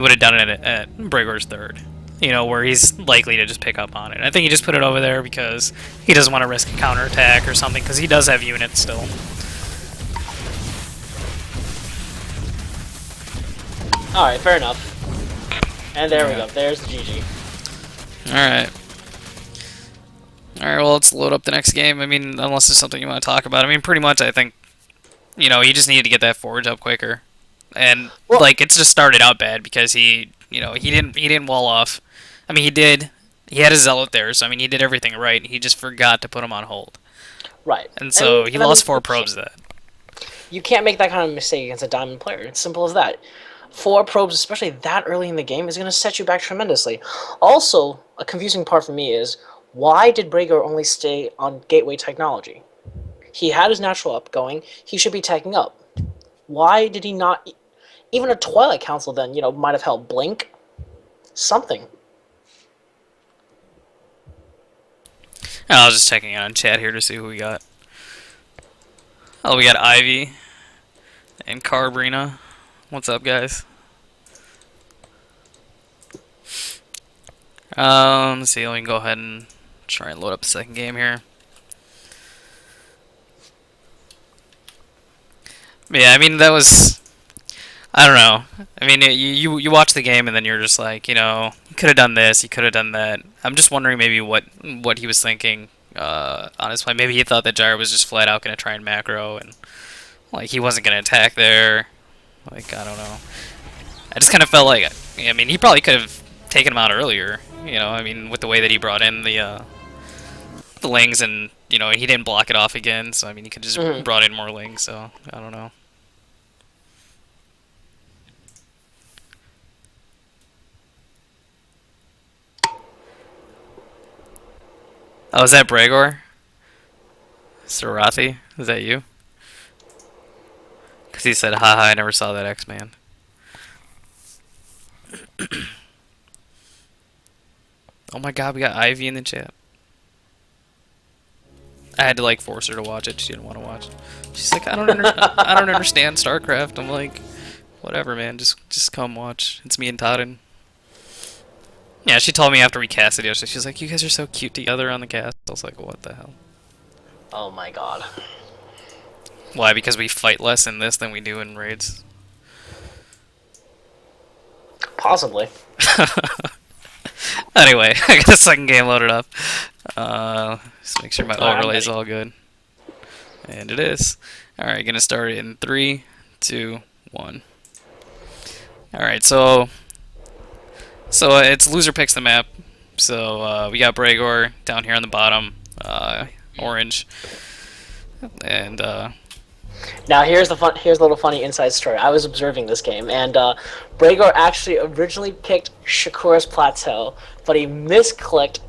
would have done it at Brigor's third. You know, where he's likely to just pick up on it. I think he just put it over there because he doesn't want to risk a counterattack or something, because he does have units still. Alright, fair enough. And there we go. There's the GG. Alright. Alright, well, let's load up the next game. I mean, unless there's something you want to talk about. I mean, pretty much, I think, you know, he just needed to get that forge up quicker. And, well, like, it's just started out bad because he, you know, he didn't wall off. I mean, he did. He had his zealot there, so, I mean, he did everything right. He just forgot to put him on hold. Right. And so he lost 4 probes to that. You can't make that kind of mistake against a diamond player. It's simple as that. 4 probes, especially that early in the game, is going to set you back tremendously. Also, a confusing part for me is, why did Brager only stay on gateway technology? He had his natural up going. He should be taking up. Why did he not... Even a Twilight Council then, you know, might have held Blink. Something. I was just checking on chat here to see who we got. Oh, we got Ivy and Carbrina. What's up, guys? Let's see. Let me go ahead and try and load up the second game here. But yeah, I mean, that was... I don't know. I mean, you watch the game and then you're just like, you know, you could have done this, you could have done that. I'm just wondering maybe what he was thinking on his play. Maybe he thought that Gyro was just flat out going to try and macro and like he wasn't going to attack there. Like, I don't know. I just kind of felt like, I mean, he probably could have taken him out earlier. You know, I mean, with the way that he brought in the Lings and, you know, he didn't block it off again. So, I mean, he could just brought in more Lings. So, I don't know. Oh, is that Bragor? Sarathi? Is that you? Because he said, haha, I never saw that X-Man. Oh my god, we got Ivy in the chat. I had to like force her to watch it. She didn't want to watch it. She's like, I don't understand StarCraft. I'm like, whatever, man. Just come watch. It's me and Todyn. Yeah, she told me after we casted yesterday. She's like, you guys are so cute together on the cast. I was like, what the hell? Oh my god. Why? Because we fight less in this than we do in raids? Possibly. Anyway, I got the second game loaded up. Just make sure my overlay is all good. And it is. Alright, gonna start it in 3, 2, 1. Alright, so it's loser picks the map. So we got Bragor down here on the bottom, orange, and now here's a little funny inside story. I was observing this game, and Bragor actually originally picked Shakura's Plateau, but he misclicked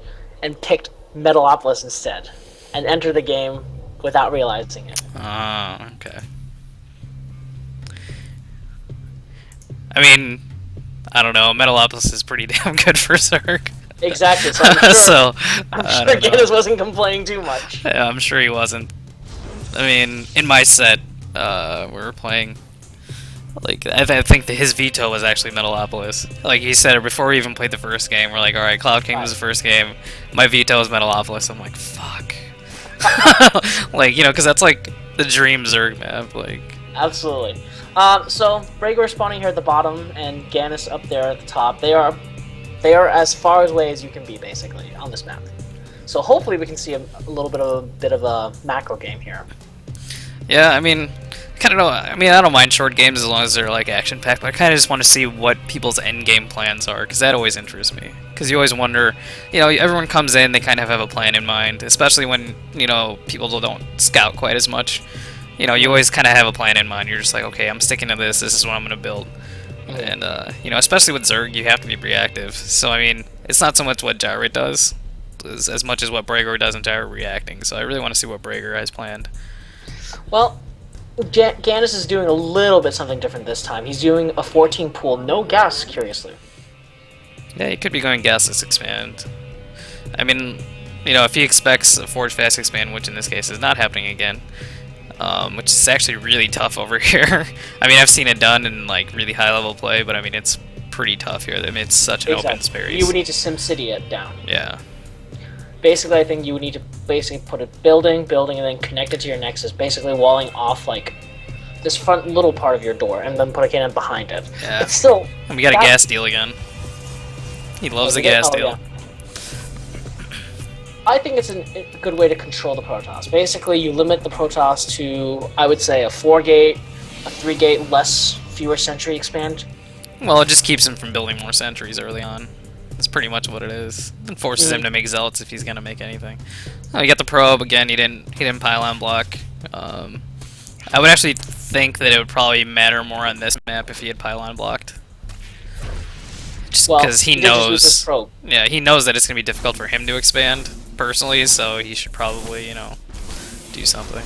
and picked Metalopolis instead, and entered the game without realizing it. Oh, okay. I mean, I don't know. Metalopolis is pretty damn good for Zerg. Exactly. So I'm sure Ganis wasn't complaining too much. Yeah, I'm sure he wasn't. I mean, in my set, we were playing. Like, I think that his veto was actually Metalopolis. Like he said it before we even played the first game. We're like, all right, Cloud King was the first game. My veto was Metalopolis. I'm like, fuck. Like, you know, because that's like the dream Zerg map. Like, absolutely. So Bragor spawning here at the bottom and Ganis up there at the top. They are as far away as you can be basically on this map. So hopefully we can see a little bit of a macro game here. Yeah, I mean, kind of know. I mean, I don't mind short games as long as they're like action packed, but I kind of just want to see what people's end game plans are, because that always interests me. Because you always wonder, you know, everyone comes in, they kind of have a plan in mind, especially when, you know, people don't scout quite as much. You know, you always kind of have a plan in mind. You're just like, okay, I'm sticking to this. This is what I'm going to build. And, you know, especially with Zerg, you have to be reactive. So, I mean, it's not so much what Gyro does as much as what Bragor does in Gyro reacting. So I really want to see what Bragor has planned. Well, Ganis is doing a little bit something different this time. He's doing a 14 pool, no gas, curiously. Yeah, he could be going gasless expand. I mean, you know, if he expects a Forge Fast expand, which in this case is not happening again, which is actually really tough over here. I mean, I've seen it done in like really high level play, but I mean, it's pretty tough here. I mean, it's such an open space. You would need to SimCity it down. Yeah. Basically, I think you would need to basically put a building, and then connect it to your Nexus, basically walling off like this front little part of your door, and then put a cannon behind it. Yeah. But still, And we got a gas deal again. He loves the gas deal. Yeah. I think it's a good way to control the Protoss. Basically, you limit the Protoss to, I would say, a 4-gate, a 3-gate, fewer sentry expand. Well, it just keeps him from building more sentries early on. That's pretty much what it is. It forces him to make zealots if he's gonna make anything. Oh, you got the probe again. He didn't pylon block. I would actually think that it would probably matter more on this map if he had pylon blocked. Just because he knows. Yeah, he knows that it's gonna be difficult for him to expand personally, so he should probably, you know, do something.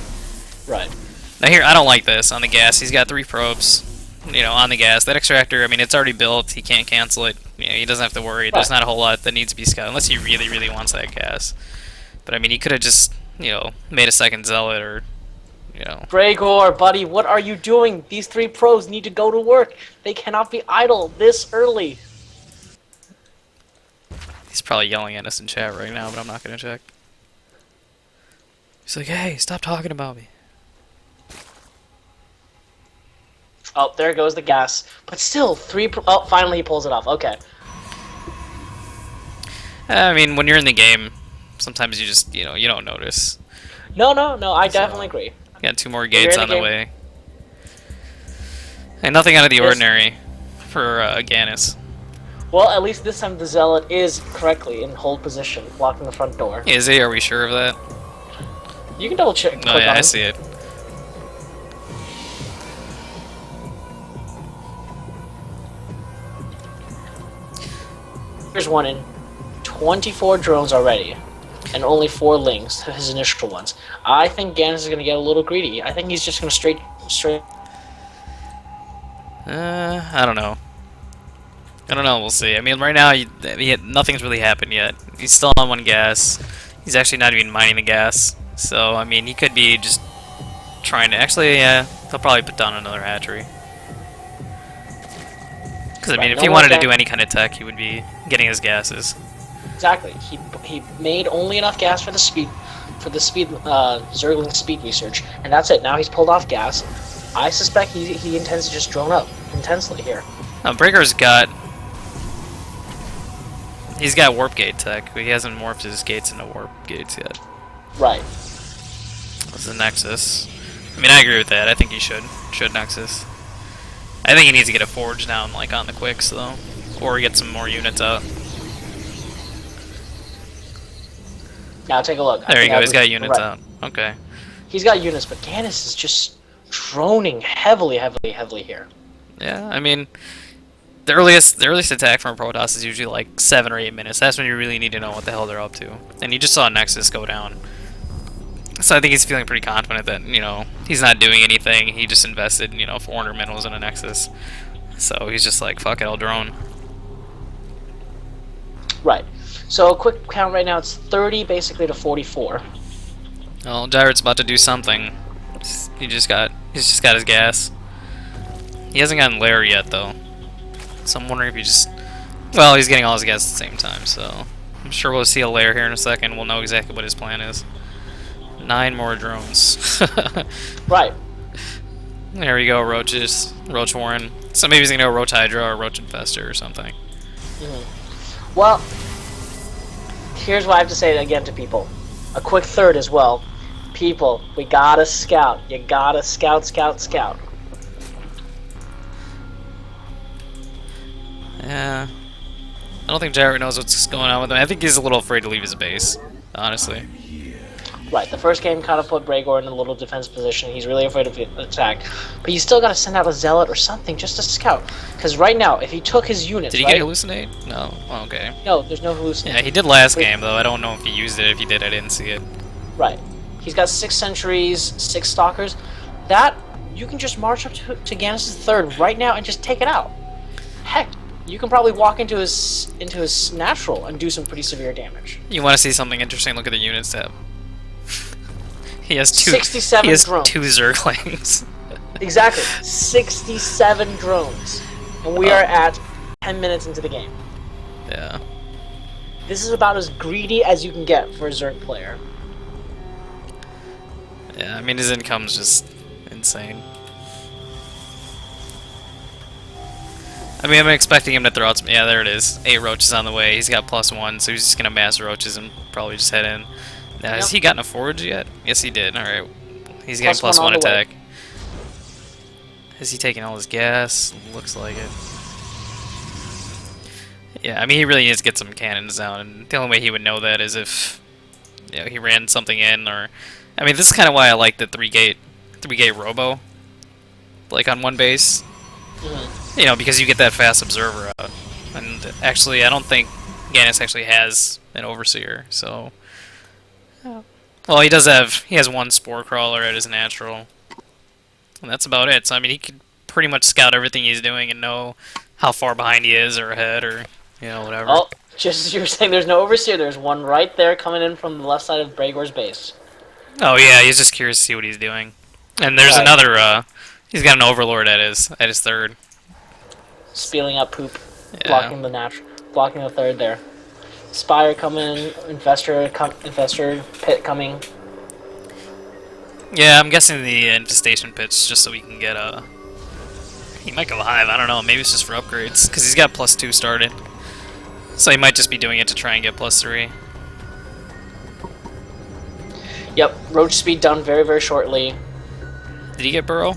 Right. Now here, I don't like this on the gas. He's got 3 probes, you know, on the gas. That extractor, I mean, it's already built. He can't cancel it. You know, he doesn't have to worry. There's not a whole lot that needs to be scouted, unless he really, really wants that gas. But I mean, he could have just, you know, made a second zealot or, you know. Bragor, buddy, what are you doing? These 3 pros need to go to work. They cannot be idle this early. He's probably yelling at us in chat right now, but I'm not gonna check. He's like, hey, stop talking about me. Oh, there goes the gas. But still, 3 oh, finally he pulls it off. Okay. I mean, when you're in the game, sometimes you just, you know, you don't notice. No, I definitely agree. Got 2 more gates on the way. And nothing out of the ordinary for Gannis. Well, at least this time the Zealot is correctly in hold position, blocking the front door. Is he? Are we sure of that? You can double check. Oh yeah, I see it. Here's one in 24 drones already, and only 4 lings, his initial ones. I think Gannis is going to get a little greedy. I think he's just going to straight. I don't know. We'll see. I mean, right now, nothing's really happened yet. He's still on 1 gas. He's actually not even mining the gas. So, I mean, he could be just trying to... Actually, yeah, he'll probably put down another hatchery. Because, I mean, if he wanted to do any kind of tech, he would be getting his gases. Exactly. He made only enough gas for the speed... Zergling speed research. And that's it. Now he's pulled off gas. I suspect he intends to just drone up intensely here. Now, Breaker's got... He's got warp gate tech, but he hasn't morphed his gates into warp gates yet. Right. That's the Nexus. I mean, I agree with that. I think he should Nexus. I think he needs to get a forge down, like, on the quicks, though. Or get some more units out. Now, take a look. There you go, he's got units out. Okay. He's got units, but Gannis is just droning heavily here. Yeah, I mean... The earliest attack from a Protoss is usually like 7 or 8 minutes. That's when you really need to know what the hell they're up to. And you just saw Nexus go down. So I think he's feeling pretty confident that, you know, he's not doing anything. He just invested, you know, 400 minerals in a Nexus. So he's just like, fuck it, I'll drone. Right. So a quick count right now, it's 30 basically to 44. Well, Gyro's about to do something. He's just got his gas. He hasn't gotten Lair yet, though. So I'm wondering if he just... Well, he's getting all his gas at the same time, so... I'm sure we'll see a Lair here in a second. We'll know exactly what his plan is. 9 more drones. Right. There we go, Roaches. Roach Warren. So maybe he's gonna go Roach Hydra or Roach Infester or something. Well, here's what I have to say again to people. A quick third as well. People, we gotta scout. You gotta scout. Yeah. I don't think Gyro knows what's going on with him. I think he's a little afraid to leave his base, honestly. Right, the first game kind of put Bragor in a little defense position. He's really afraid of attack. But you still got to send out a Zealot or something just to scout. Because right now, if he took his units... Did he get Hallucinate? No. Oh, okay. No, there's no Hallucinate. Yeah, he did last game, though. I don't know if he used it. If he did, I didn't see it. Right. He's got 6 sentries, 6 stalkers. That, you can just march up to Gannis' third right now and just take it out. Heck, you can probably walk into his natural and do some pretty severe damage. You want to see something interesting? Look at the units tab. He has 67 drones. 2 Zerglings. Exactly. 67 drones. And we are at 10 minutes into the game. Yeah. This is about as greedy as you can get for a Zerg player. Yeah, I mean, his income's just insane. I mean, I'm expecting him to throw out some... Yeah, there it is. 8 roaches on the way. He's got +1, so he's just going to mass roaches and probably just head in. Now, has he gotten a forge yet? Yes, he did. Alright. He's getting +1 attack. Is he taking all his gas? Looks like it. Yeah, I mean, he really needs to get some cannons down, and the only way he would know that is if, you know, he ran something in, or... I mean, this is kind of why I like the 3-gate robo, like, on one base. You know, because you get that fast observer out. And actually, I don't think Gannis actually has an overseer, so... Well, he has 1 spore crawler at his natural. And that's about it. So, I mean, he could pretty much scout everything he's doing and know how far behind he is, or ahead, or, you know, whatever. Oh, just as you were saying, there's no overseer. There's one right there coming in from the left side of Bragor's base. Oh, yeah, he's just curious to see what he's doing. And there's another, he's got an overlord at his third. Spilling up poop, Yeah. blocking the third there. Spire coming, infestor pit coming. Yeah, I'm guessing the infestation pit's just so we can get a... He might go hive, I don't know, maybe it's just for upgrades, because he's got +2 started. So he might just be doing it to try and get +3. Yep, roach speed done very, very shortly. Did he get burrow?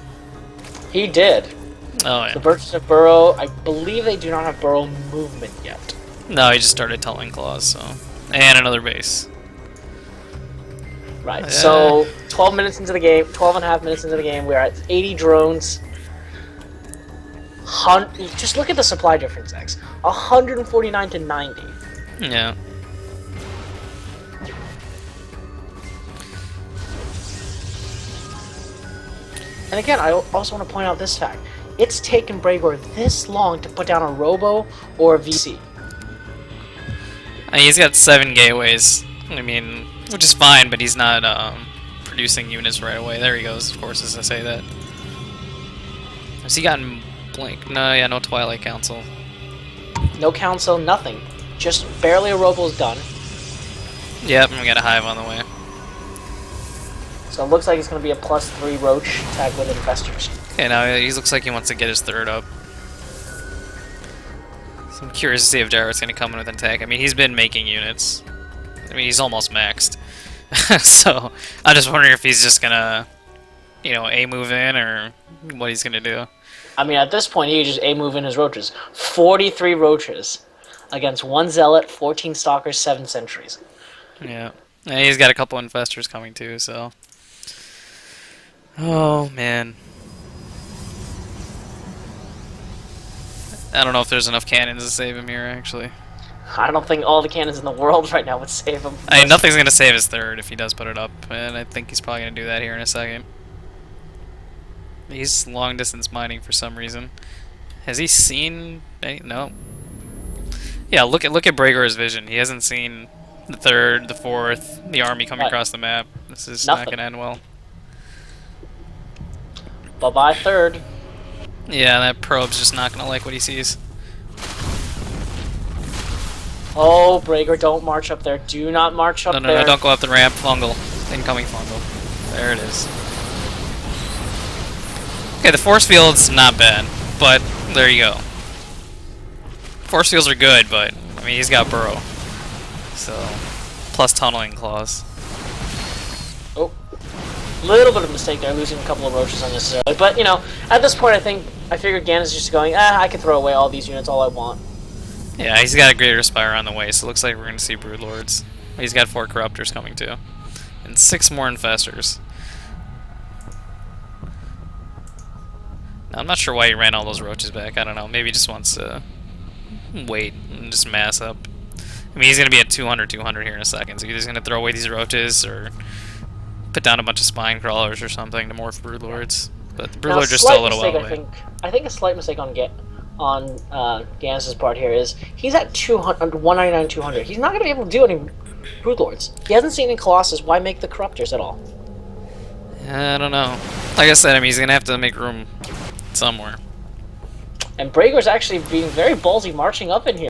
He did. Oh, yeah. The birds of burrow, I believe they do not have burrow movement yet. No, he just started Tulling Claws, so... And another base. Right, so 12 minutes into the game, 12 and a half minutes into the game, we're at 80 drones. Just look at the supply difference, X. 149 to 90. Yeah. And again, I also want to point out this fact. It's taken Bragor this long to put down a Robo or a VC. And he's got 7 gateways. I mean, which is fine, but he's not producing units right away. There he goes, of course, as I say that. Has he gotten Blink? No, yeah, no Twilight Council. No council, nothing. Just barely a Robo's done. Yep, we got a hive on the way. So it looks like it's going to be a +3 Roach attack with Infestors. Okay, now he looks like he wants to get his third up. So I'm curious to see if Jarrett's going to come in with an attack. I mean, he's been making units. I mean, he's almost maxed. So, I'm just wondering if he's just going to, you know, A-move in, or what he's going to do. I mean, at this point, he could just A-move in his Roaches. 43 Roaches against 1 Zealot, 14 Stalkers, 7 Sentries. Yeah. And he's got a couple Infestors coming too, so... Oh, man. I don't know if there's enough cannons to save him here, actually. I don't think all the cannons in the world right now would save him. I mean, nothing's going to save his third if he does put it up, and I think he's probably going to do that here in a second. He's long-distance mining for some reason. Has he seen... No. Yeah, look at Bragor's vision. He hasn't seen the third, the fourth, the army coming across the map. This is not going to end well. Bye-bye third. Yeah, that probe's just not going to like what he sees. Oh, Bragor, don't march up there. Do not march up there. No, don't go up the ramp. Fungal. Incoming fungal. There it is. Okay, the force field's not bad, but there you go. Force fields are good, but, I mean, he's got burrow. So, plus tunneling claws. Oh. Little bit of a mistake there, losing a couple of roaches unnecessarily. But, you know, at this point, I figured Gan is just going, I can throw away all these units all I want. Yeah, he's got a Greater Spire on the way, so it looks like we're going to see Broodlords. He's got 4 Corruptors coming too. And 6 more Infestors. Now, I'm not sure why he ran all those roaches back. I don't know. Maybe he just wants to wait and just mass up. I mean, he's going to be at 200-200 here in a second, so he's going to throw away these roaches or put down a bunch of Spine Crawlers or something to morph Broodlords. But the Broodlords are still a little well away. I think a slight mistake on Gannis' part here is he's at 199-200. He's not going to be able to do any Broodlords. He hasn't seen any Colossus. Why make the Corruptors at all? I don't know. Like I said, I mean, he's going to have to make room somewhere. And Brager's actually being very ballsy marching up in here.